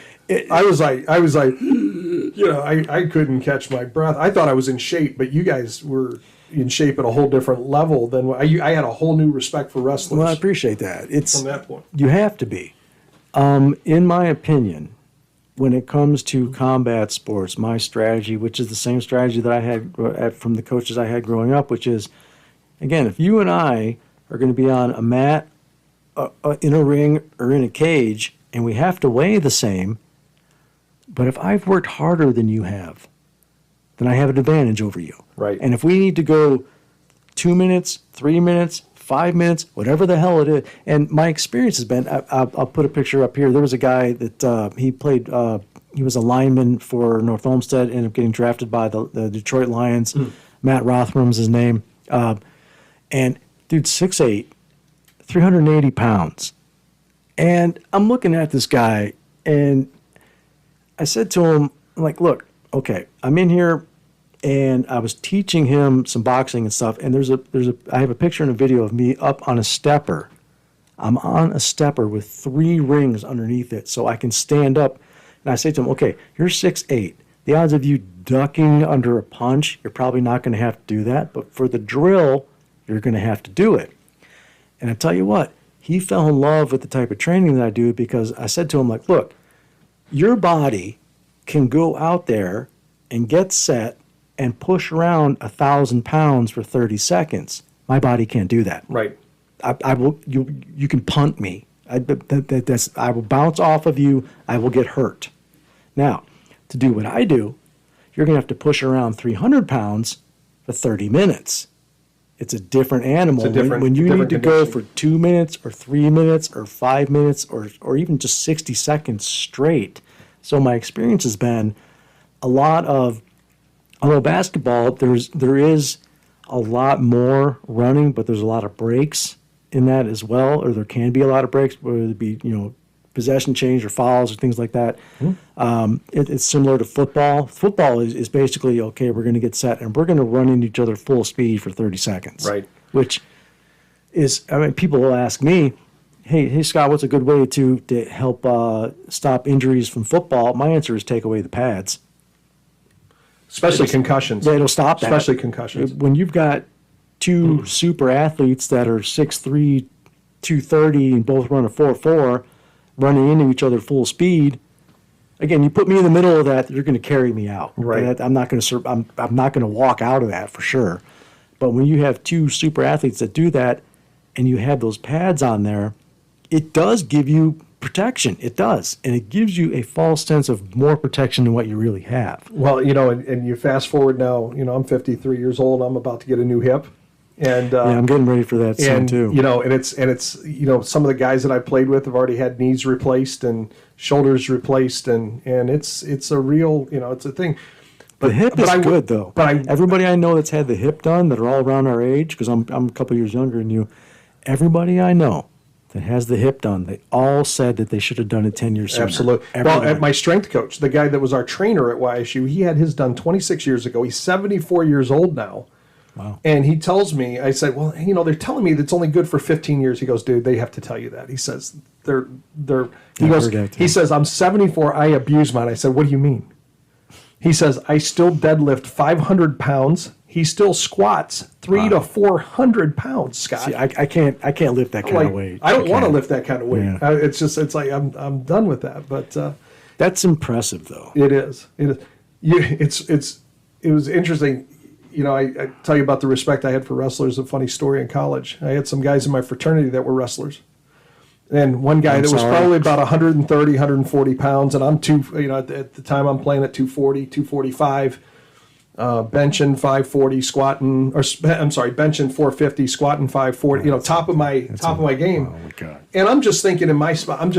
I was like, I couldn't catch my breath. I thought I was in shape, but you guys were in shape at a whole different level than I had a whole new respect for wrestlers.
Well, I appreciate that.
From that point.
You have to be. In my opinion, when it comes to combat sports, my strategy, which is the same strategy that I had from the coaches I had growing up, which is, again, if you and I are going to be on a mat, in a ring, or in a cage, and we have to weigh the same, but if I've worked harder than you have, then I have an advantage over you.
Right.
And if we need to go 2 minutes, 3 minutes, 5 minutes, whatever the hell it is. And my experience has been, I'll put a picture up here. There was a guy that he was a lineman for North Olmsted, ended up getting drafted by the Detroit Lions. Matt Rothrum's his name. And dude, 6'8", 380 pounds. And I'm looking at this guy, and I said to him, I'm like, look, okay, I'm in here, and I was teaching him some boxing and stuff, and I have a picture and a video of me up on a stepper. I'm on a stepper with 3 rings underneath it, so I can stand up. And I say to him, okay, you're 6'8". The odds of you ducking under a punch, you're probably not going to have to do that, but for the drill, you're going to have to do it. And I tell you what, he fell in love with the type of training that I do, because I said to him, like, look, your body can go out there and get set and push around 1,000 pounds for 30 seconds. My body can't do that.
Right.
I will. You can punt me. I will bounce off of you. I will get hurt. Now, to do what I do, you're going to have to push around 300 pounds for 30 minutes. It's a different animal. When you need to go for 2 minutes or 3 minutes or 5 minutes or even just 60 seconds straight. So my experience has been although basketball, there is a lot more running, but there's a lot of breaks in that as well, or there can be a lot of breaks, whether it be possession change or fouls or things like that. It's similar to football. Football is basically, okay, we're going to get set and we're going to run into each other full speed for 30 seconds.
Right.
Which is, people will ask me, hey Scott, what's a good way to help stop injuries from football? My answer is take away the pads.
Especially concussions.
Yeah, it'll stop that.
Especially concussions.
When you've got 2 super athletes that are 6'3", 230, and both run a 4.4, running into each other full speed, again, you put me in the middle of that, you're going to carry me out.
Right.
I'm not going to walk out of that for sure. But when you have 2 super athletes that do that, and you have those pads on there, it does give you protection. It does. And it gives you a false sense of more protection than what you really have.
Well, and you fast forward now, I'm 53 years old. I'm about to get a new hip. And
yeah, I'm getting ready for that soon too.
And it's some of the guys that I played with have already had knees replaced and shoulders replaced, and it's a real, it's a thing.
The hip
but
is
I would-
good though.
but
Everybody I know that's had the hip done that are all around our age, because I'm a couple years younger than you. Everybody I know that has the hip done, they all said that they should have done it 10 years sooner.
Absolutely.
Everyone.
Well, at my strength coach, the guy that was our trainer at YSU, he had his done 26 years ago. He's 74 years old now.
Wow.
And he tells me, I said, well, they're telling me that's only good for 15 years. He goes, dude, they have to tell you that. He says, he
heard that too.
he says, I'm 74. I abuse mine. I said, what do you mean? He says, I still deadlift 500 pounds. He still squats 300 to 400 pounds, Scott.
See, I can't lift that kind of weight.
I don't want to lift that kind of weight.
Yeah.
It's like I'm done with that. But
That's impressive though.
it is. It was interesting. I tell you about the respect I had for wrestlers. A funny story in college. I had some guys in my fraternity that were wrestlers. And one guy that was probably about 130, 140 pounds, and I'm at the time I'm playing at 240, 245, benching 540, squatting, benching 450, squatting 540, top of my game.
Oh my God.
And I'm just thinking in my spot. I'm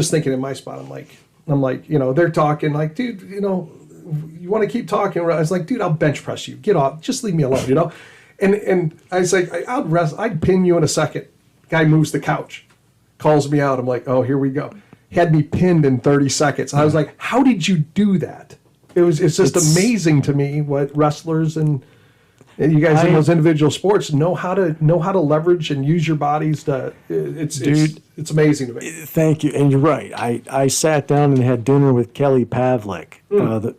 like, they're talking like, dude, you want to keep talking? I was like, dude, I'll bench press you. Get off. Just leave me alone, And I was like, I'd pin you in a second. Guy moves the couch, calls me out. I'm like, oh, here we go. Had me pinned in 30 seconds. I was like, how did you do that? It's just amazing to me what wrestlers and you guys in those individual sports know how to leverage and use your bodies to. It's amazing to me.
Thank you, and you're right. I sat down and had dinner with Kelly Pavlik,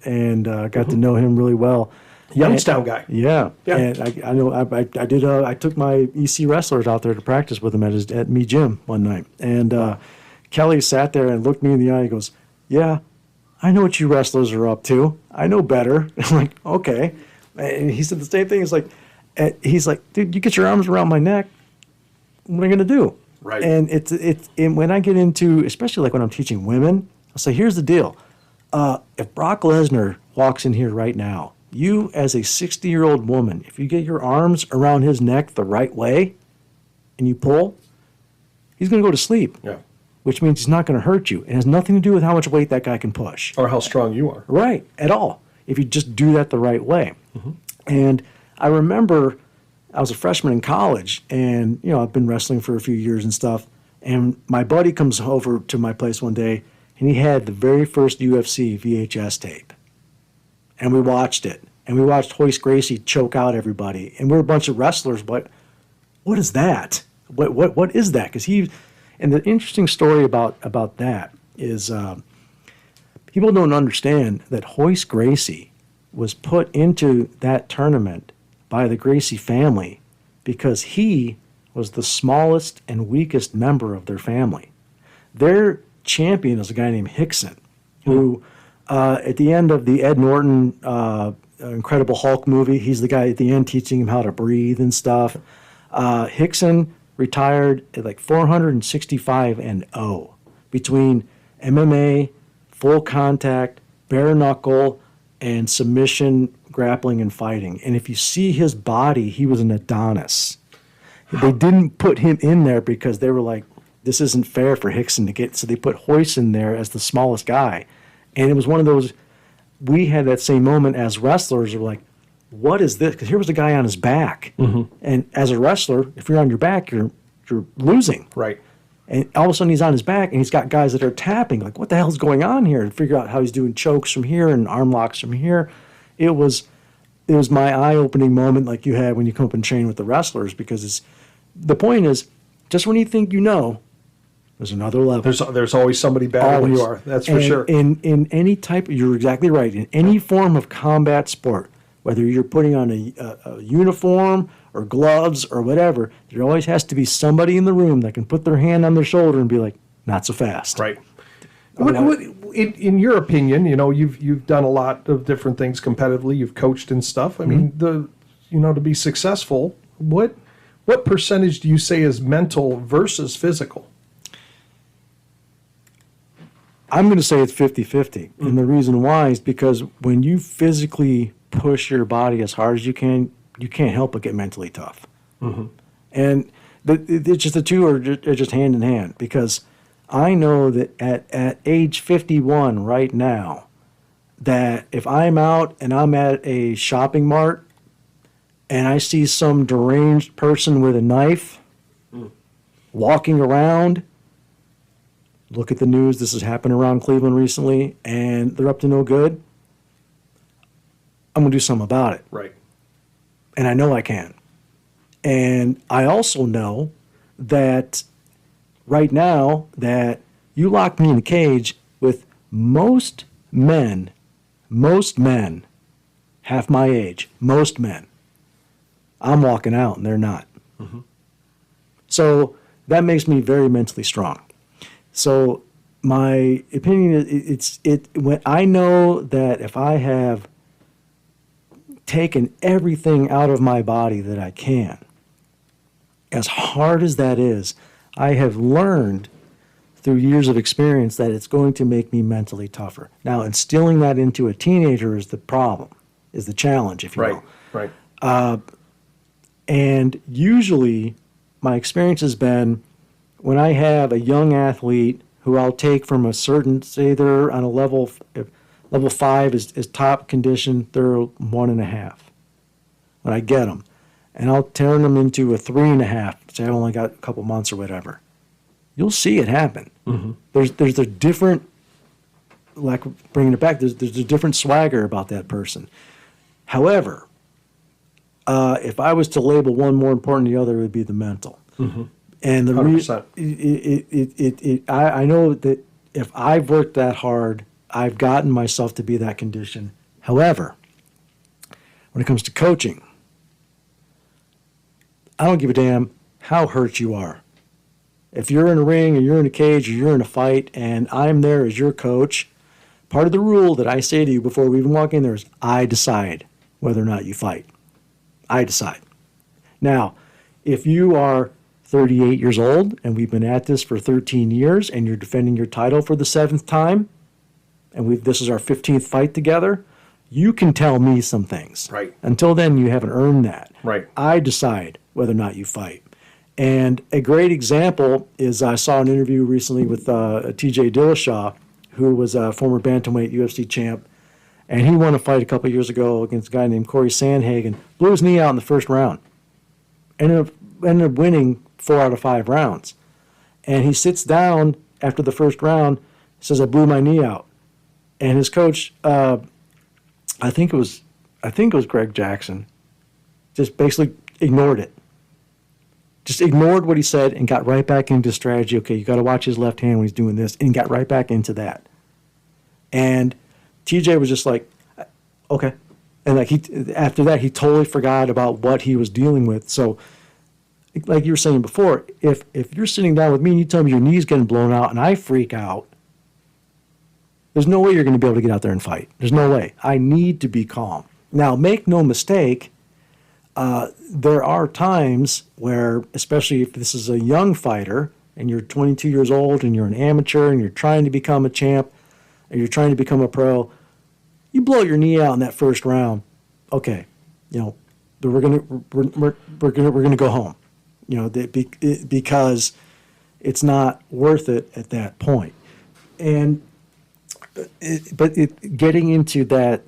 and got to know him really well.
Youngstown guy.
Yeah,
Yeah.
and I know I did. I took my EC wrestlers out there to practice with him at me gym one night, and Kelly sat there and looked me in the eye. And goes, "Yeah, I know what you wrestlers are up to. I know better." I'm like, "Okay," and he said the same thing. He's like, "Dude, you get your arms around my neck. What am I gonna do?"
Right.
And and when I get into, especially like when I'm teaching women, I'll say, "Here's the deal. If Brock Lesnar walks in here right now, you as a 60-year-old woman, if you get your arms around his neck the right way and you pull, he's going to go to sleep."
Yeah.
Which means he's not going to hurt you. It has nothing to do with how much weight that guy can push.
Or how strong you are.
Right, at all, if you just do that the right way. And I remember I was a freshman in college, and I've been wrestling for a few years and stuff, and my buddy comes over to my place one day, and he had the very first UFC VHS tape. And we watched it, and we watched Hoist Gracie choke out everybody, and we're a bunch of wrestlers, but what is that? What is that? Because and the interesting story about that is people don't understand that Hoist Gracie was put into that tournament by the Gracie family because he was the smallest and weakest member of their family. Their champion is a guy named Hickson, who at the end of the Ed Norton Incredible Hulk movie, he's the guy at the end teaching him how to breathe and stuff. Hickson retired at like 465-0 between MMA, full contact, bare knuckle, and submission, grappling, and fighting. And if you see his body, he was an Adonis. They didn't put him in there because they were like, this isn't fair for Hickson to get, so they put Hoist in there as the smallest guy. And it was one of those, we had that same moment as wrestlers, we're like, what is this? Because here was a guy on his back. And as a wrestler, if you're on your back, you're losing.
Right.
And all of a sudden he's on his back and he's got guys that are tapping. Like, what the hell's going on here? And figure out how he's doing chokes from here and arm locks from here. It was my eye-opening moment like you had when you come up and train with the wrestlers, because the point is, just when you think you know, there's another level.
There's always somebody better than you are. That's for sure.
In any type, you're exactly right. In any form of combat sport, whether you're putting on a uniform or gloves or whatever, there always has to be somebody in the room that can put their hand on their shoulder and be like, not so fast.
Right. In your opinion, you've done a lot of different things competitively. You've coached and stuff. I mean, to be successful, what percentage do you say is mental versus physical?
I'm going to say it's 50-50. And the reason why is because when you physically push your body as hard as you can't help but get mentally tough. And it's just the two are just hand in hand, because I know that at age 51 right now, that if I'm out and I'm at a shopping mart and I see some deranged person with a knife walking around, look at the news, this has happened around Cleveland recently, and they're up to no good, I'm going to do something about it.
Right.
And I know I can. And I also know that right now that you lock me in a cage with most men, half my age, most men, I'm walking out and they're not. So that makes me very mentally strong. So my opinion is when I know that if I have taken everything out of my body that I can, as hard as that is, I have learned through years of experience that it's going to make me mentally tougher. Now, instilling that into a teenager is the problem, is the challenge, if you will.
Right.
And usually, my experience has been when I have a young athlete who I'll take from a certain, say they're on a level 5 is top condition, they're 1.5. When I get them, and I'll turn them into a 3.5, say I only got a couple months or whatever, you'll see it happen. There's a different, like bringing it back, there's a different swagger about that person. However, if I was to label one more important than the other, it would be the mental. And the
100%.
I know that if I've worked that hard, I've gotten myself to be that condition. However, when it comes to coaching, I don't give a damn how hurt you are. If you're in a ring or you're in a cage or you're in a fight and I'm there as your coach, part of the rule that I say to you before we even walk in there is I decide whether or not you fight. I decide. Now, if you are 38 years old and we've been at this for 13 years and you're defending your title for the 7th time, and this is our 15th fight together, you can tell me some things.
Right.
Until then, you haven't earned that.
Right.
I decide whether or not you fight. And a great example is I saw an interview recently with TJ Dillashaw, who was a former bantamweight UFC champ, and he won a fight a couple years ago against a guy named Corey Sandhagen, blew his knee out in the first round, ended up winning 4 out of 5 rounds. And he sits down after the first round, says, I blew my knee out. And his coach, I think it was Greg Jackson, just basically ignored it. Just ignored what he said and got right back into strategy. Okay, you got to watch his left hand when he's doing this, and got right back into that. And TJ was just like, okay. And after that, he totally forgot about what he was dealing with. So, like you were saying before, if you're sitting down with me and you tell me your knee's getting blown out and I freak out, there's no way you're going to be able to get out there and fight. There's no way. I need to be calm. Now, make no mistake, there are times where, especially if this is a young fighter and you're 22 years old and you're an amateur and you're trying to become a champ and you're trying to become a pro, you blow your knee out in that first round. Okay, we're gonna go home, because it's not worth it at that point. And getting into that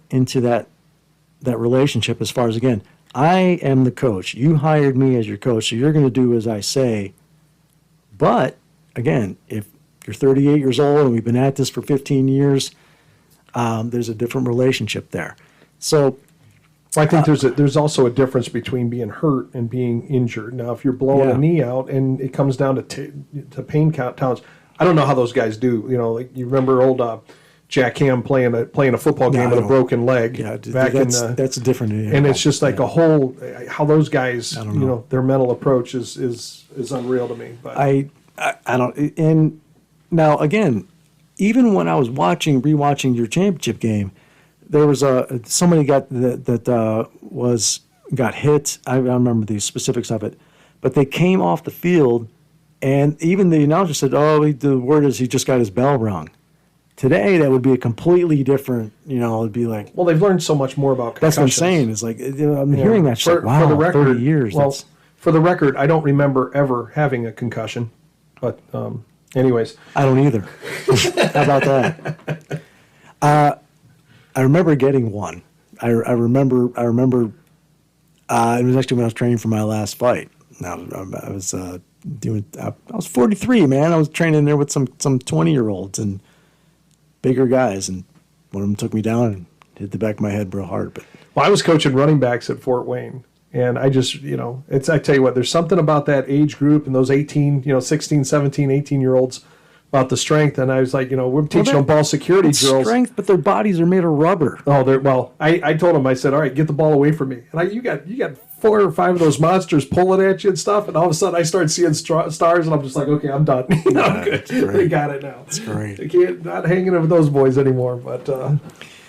relationship, as far as, again, I am the coach. You hired me as your coach, so you're going to do as I say. But again, if you're 38 years old and we've been at this for 15 years, there's a different relationship there. So
I think there's also a difference between being hurt and being injured. Now, if you're blowing a knee out and it comes down to pain counts, I don't know how those guys do. Like you remember old Jack Ham playing a football game with a broken leg.
Yeah, that's different.
And it's just like how those guys, their mental approach is unreal to me. But
I don't. And now again, even when I was rewatching your championship game, there was somebody got hit. I don't remember the specifics of it, but they came off the field, and even the announcer said, the word is he just got his bell rung. Today, that would be a completely different, it'd be like...
Well, they've learned so much more about concussions.
That's what I'm saying. It's like, I'm hearing that shit. Wow,
for the record,
30 years.
Well, for the record, I don't remember ever having a concussion. But anyways.
I don't either. How about that? I remember getting one. I remember. It was actually when I was training for my last fight. Now I was doing. I was 43, man. I was training there with some 20-year-olds and bigger guys, and one of them took me down and hit the back of my head real hard. But
Well, I was coaching running backs at Fort Wayne, and I just, I tell you what, there's something about that age group and those 18, 16, 17, 18-year-olds about the strength. And I was like, we're teaching them ball security drills.
Strength, but their bodies are made of rubber.
Oh, I told them, I said, all right, get the ball away from me. And you got 4 or 5 of those monsters pulling at you and stuff. And all of a sudden I started seeing stars, and I'm just like, okay, I'm done. I'm good. They got it now.
That's great.
I can't, not hanging with those boys anymore, but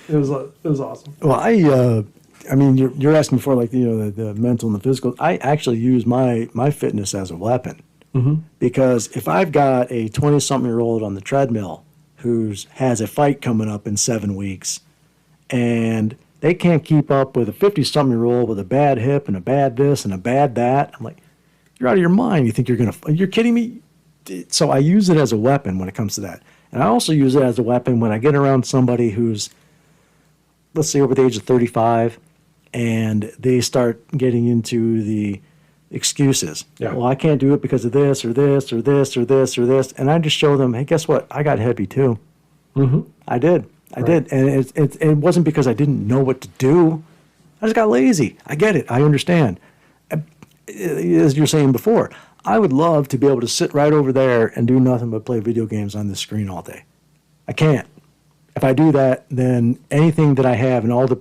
it was awesome.
Well, I mean, you're asking for like the mental and the physical. I actually use my fitness as a weapon, because if I've got a 20-something-year-old on the treadmill who has a fight coming up in 7 weeks, and they can't keep up with a 50-something-year-old with a bad hip and a bad this and a bad that, I'm like, you're out of your mind. You think you're kidding me? So I use it as a weapon when it comes to that, and I also use it as a weapon when I get around somebody who's, let's say, over the age of 35. And they start getting into the excuses.
Yeah.
Well, I can't do it because of this or this or this or this or this. And I just show them, hey, guess what? I got heavy too.
Mm-hmm.
I did. And it wasn't because I didn't know what to do. I just got lazy. I get it. I understand. As you're saying before, I would love to be able to sit right over there and do nothing but play video games on the screen all day. I can't. If I do that, then anything that I have and all the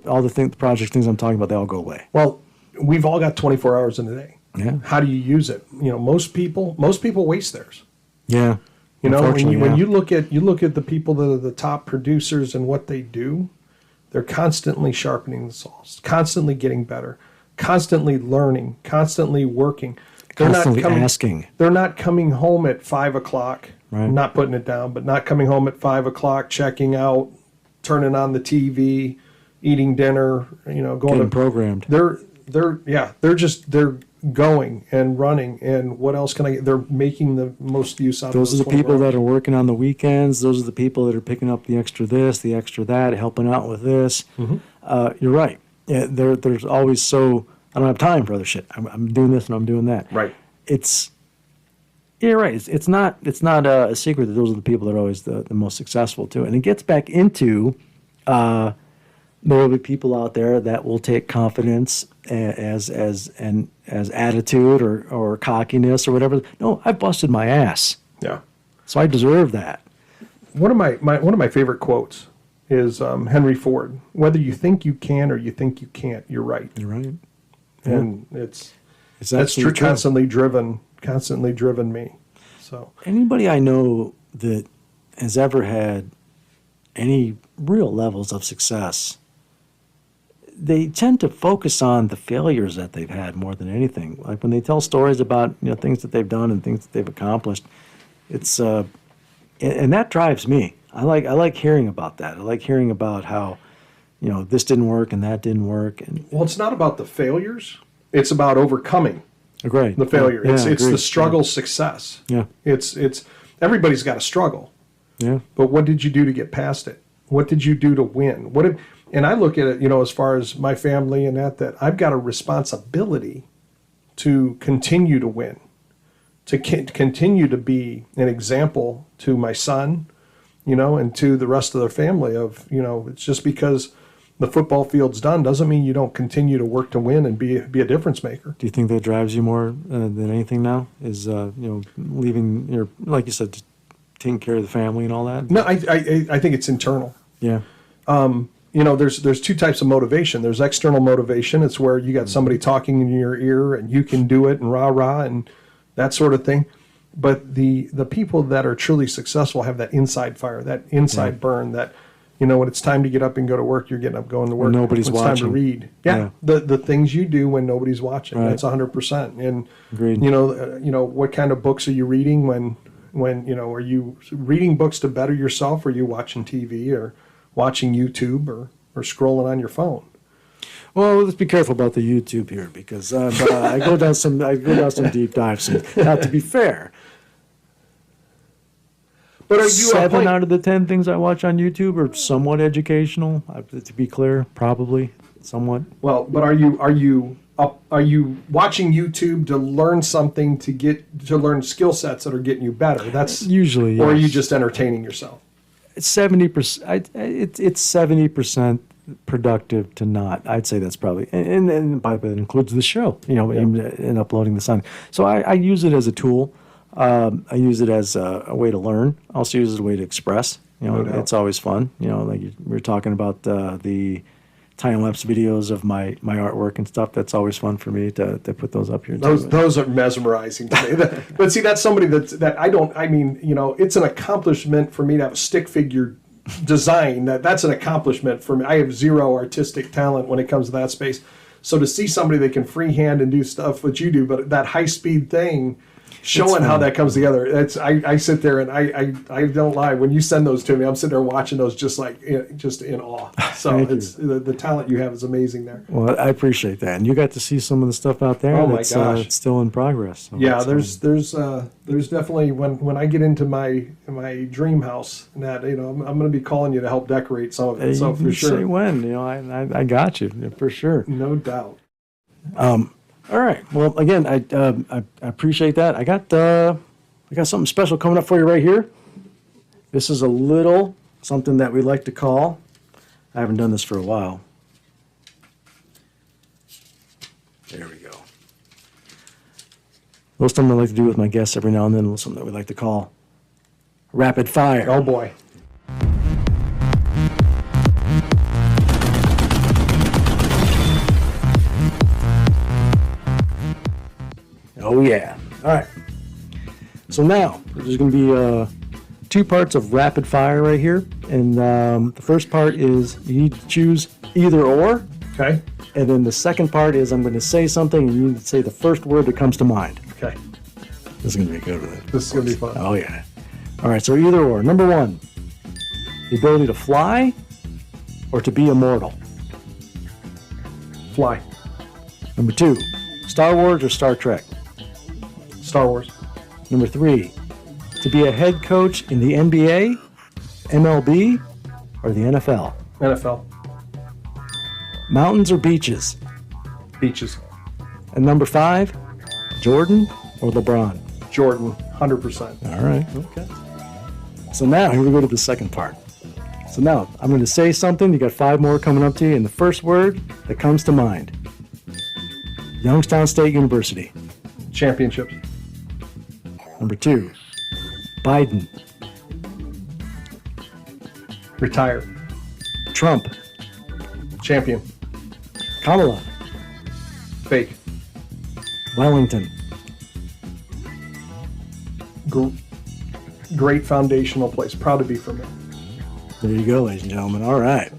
project things I'm talking about, they all go away.
Well, we've all got 24 hours in a day.
Yeah.
How do you use it? Most people waste theirs.
Yeah.
When you look at the people that are the top producers and what they do, they're constantly sharpening the saws, constantly getting better, constantly learning, constantly working.
Constantly asking.
They're not coming home at 5 o'clock.
Right.
Not putting it down, but not coming home at 5 o'clock, checking out, turning on the TV, eating dinner, going
Getting programmed.
They're going and running, and what else can I get? They're making the most use out of
Those are the people that are working on the weekends. Those are the people that are picking up the extra this, the extra that, helping out with this.
Mm-hmm.
You're right. Yeah, there's always I don't have time for other shit. I'm doing this and I'm doing that.
Right.
You're right. It's not a secret that those are the people that are always the most successful too. And it gets back into there will be people out there that will take confidence as attitude or cockiness or whatever. No, I busted my ass.
Yeah.
So I deserve that.
One of my favorite quotes is Henry Ford. Whether you think you can or you think you can't, you're right.
You're right.
And
It's
that's
absolutely true.
constantly driven me. So
Anybody I know that has ever had any real levels of success, they tend to focus on the failures that they've had more than anything. Like when they tell stories about things that they've done and things that they've accomplished, it's and that drives me. I like hearing about that. I like hearing about how this didn't work and that didn't work. And
it's not about the failures. It's about overcoming
great.
the failure.
Yeah,
it's
agreed.
the struggle success.
Yeah.
It's everybody's got a struggle.
Yeah.
But what did you do to get past it? What did you do to win? And I look at it, as far as my family and that I've got a responsibility to continue to win, to continue to be an example to my son, and to the rest of their family of, it's just because the football field's done doesn't mean you don't continue to work to win and be a difference maker.
Do you think that drives you more than anything now? Is leaving your, like you said, just taking care of the family and all that?
No, I think it's internal.
Yeah.
There's two types of motivation. There's external motivation. It's where you got somebody talking in your ear and you can do it and rah and that sort of thing. But the people that are truly successful have that inside fire, that inside burn, that when it's time to get up and go to work, you're getting up going to work.
When nobody's
when it's
watching.
time to read. Yeah. The things you do when nobody's watching.
Right.
That's 100%. And
Agreed.
what kind of books are you reading when are you reading books to better yourself, or are you watching TV or watching YouTube or scrolling on your phone?
Well, let's be careful about the YouTube here because I go down some deep dives. Now, to be fair,
But are you
7 out of the 10 things I watch on YouTube are somewhat educational. To be clear, probably somewhat.
Well, but are you watching YouTube to learn something to learn skill sets that are getting you better? That's
Usually,
Or are
yes.
you just entertaining yourself?
It's 70%. It's 70% productive to not. I'd say that's probably, and by that includes the show. In uploading the sound. So I use it as a tool. I use it as a way to learn. I also use it as a way to express.
No doubt.
It's always fun. Like we were talking about the time-lapse videos of my artwork and stuff. That's always fun for me to put those up here.
Those are mesmerizing to me. But see, that's somebody that I don't. I mean, it's an accomplishment for me to have a stick figure design. That's an accomplishment for me. I have zero artistic talent when it comes to that space. So to see somebody that can freehand and do stuff what you do, but that high-speed thing, showing how that comes together. I sit there and I don't lie. When you send those to me, I'm sitting there watching those just in awe. So it's the talent you have is amazing there.
Well, I appreciate that, and you got to see some of the stuff out there.
Oh my
that's
gosh.
it's still in progress. So
Yeah, there's definitely when I get into my dream house that I'm going to be calling you to help decorate some of it. So
you
for
can
sure,
say when. I got you for sure.
no doubt.
All right. Well, again, I appreciate that. I got something special coming up for you right here. This is a little something that we like to call. I haven't done this for a while. There we go. A little something I like to do with my guests every now and then. A little something that we like to call rapid fire.
Oh boy.
Oh, yeah. All right. So now, there's going to be 2 parts of rapid fire right here. And the first part is you need to choose either or.
Okay.
And then the second part is I'm going to say something and you need to say the first word that comes to mind.
Okay.
This is going to be good with it.
This is going to be fun.
Oh, yeah. All right. So either or. Number 1, the ability to fly or to be immortal.
Fly.
Number 2, Star Wars or Star Trek.
Star Wars.
Number 3, to be a head coach in the NBA, MLB, or the NFL.
NFL.
Mountains or beaches.
Beaches.
And number 5, Jordan or LeBron.
Jordan. 100%.
All right. Okay. So now here we go to the second part. So now I'm going to say something. You got 5 more coming up to you. And the first word that comes to mind. Youngstown State University.
Championships.
Number 2, Biden.
Retire.
Trump.
Champion.
Kamala.
Fake.
Wellington.
Great foundational place. Proud to be from it.
There you go, ladies and gentlemen. All right.